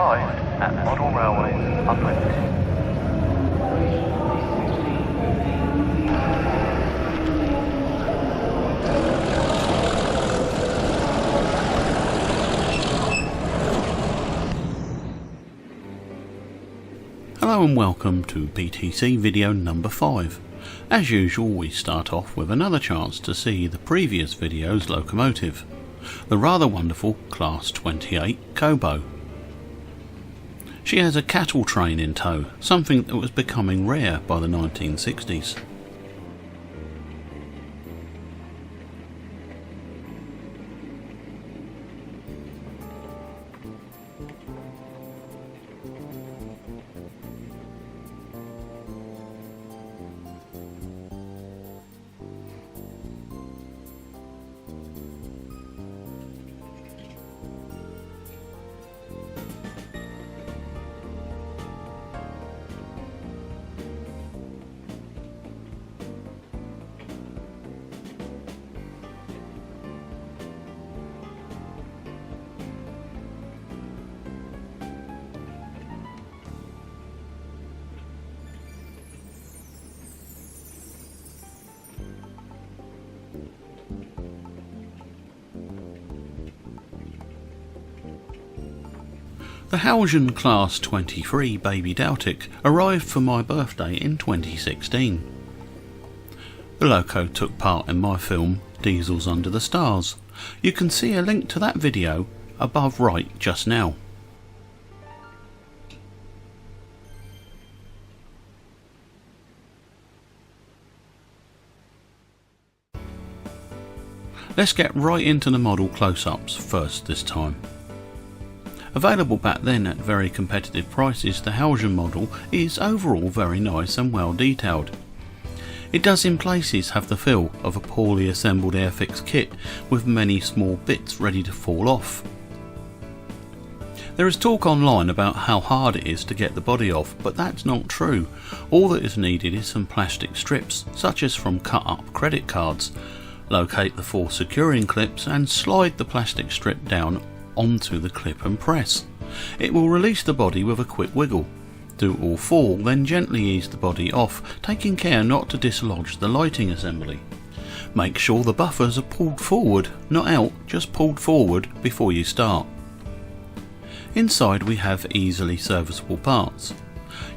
arrived at Model Railways Unlimited. Hello and welcome to BTC video number 5. As usual, we start off with another chance to see the previous video's locomotive, the rather wonderful Class 28 Kobo. She has a cattle train in tow, something that was becoming rare by the 1960s. The Heljan Class 23 Baby Deltic arrived for my birthday in 2016. The loco took part in my film Diesels Under the Stars. You can see a link to that video above right just now. Let's get right into the model close-ups first this time. Available back then at very competitive prices, the Heljan model is overall very nice and well detailed. It does in places have the feel of a poorly assembled Airfix kit with many small bits ready to fall off. There is talk online about how hard it is to get the body off, but that's not true. All that is needed is some plastic strips, such as from cut up credit cards. Locate the 4 securing clips and slide the plastic strip down onto the clip and press. It will release the body with a quick wiggle. Do all 4, then gently ease the body off, taking care not to dislodge the lighting assembly. Make sure the buffers are pulled forward, not out, just pulled forward before you start. Inside we have easily serviceable parts.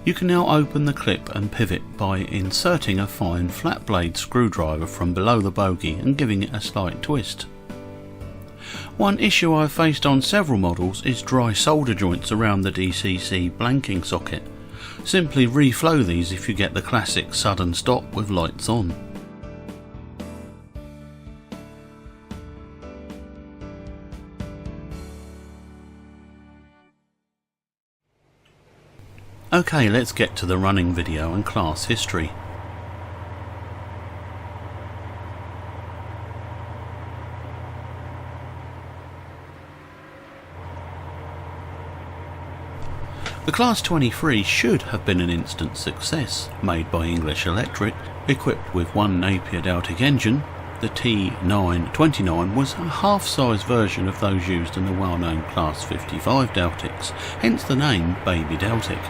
You can now open the clip and pivot by inserting a fine flat blade screwdriver from below the bogie and giving it a slight twist. One issue I've faced on several models is dry solder joints around the DCC blanking socket. Simply reflow these if you get the classic sudden stop with lights on. Okay, let's get to the running video and class history. The Class 23 should have been an instant success, made by English Electric, equipped with one Napier Deltic engine. The T929 was a half-size version of those used in the well-known Class 55 Deltics, hence the name Baby Deltic.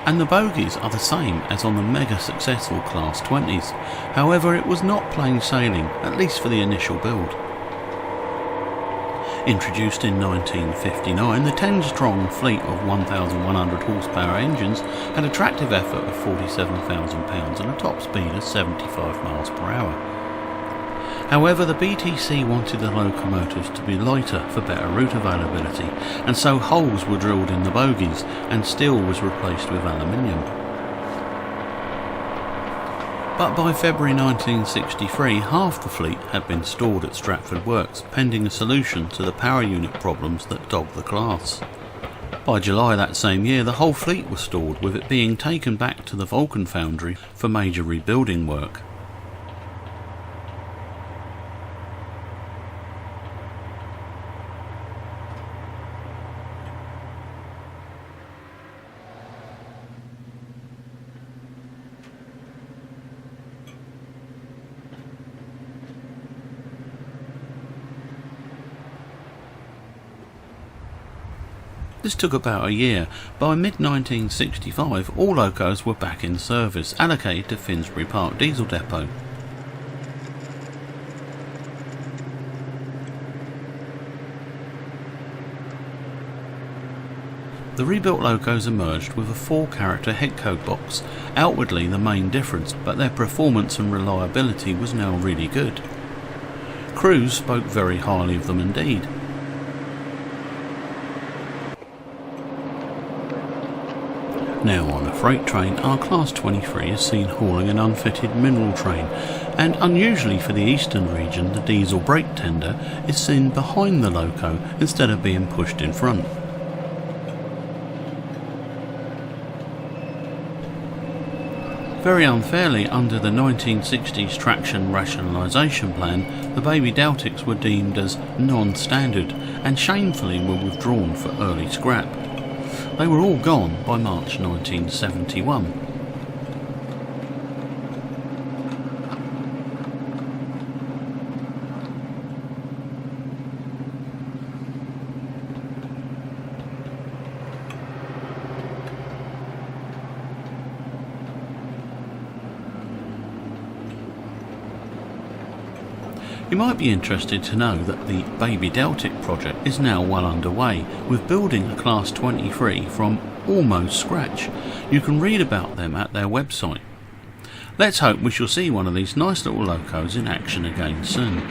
And the bogies are the same as on the mega successful Class 20s, however it was not plain sailing, at least for the initial build. Introduced in 1959, the 10-strong fleet of 1,100 horsepower engines had a tractive effort of 47,000 pounds and a top speed of 75 miles per hour. However, the BTC wanted the locomotives to be lighter for better route availability, and so holes were drilled in the bogies and steel was replaced with aluminium. But by February 1963, half the fleet had been stored at Stratford Works, pending a solution to the power unit problems that dogged the class. By July that same year, the whole fleet was stored, with it being taken back to the Vulcan foundry for major rebuilding work. This took about a year. By mid-1965 all locos were back in service, allocated to Finsbury Park Diesel Depot. The rebuilt locos emerged with a 4-character headcode box, outwardly the main difference, but their performance and reliability was now really good. Crews spoke very highly of them indeed. Now on a freight train, our Class 23 is seen hauling an unfitted mineral train, and unusually for the eastern region, the diesel brake tender is seen behind the loco instead of being pushed in front. Very unfairly, under the 1960s traction rationalisation plan, the Baby Deltics were deemed as non-standard and shamefully were withdrawn for early scrap. They were all gone by March 1971. You might be interested to know that the Baby Deltic project is now well underway, with building a Class 23 from almost scratch. You can read about them at their website. Let's hope we shall see one of these nice little locos in action again soon.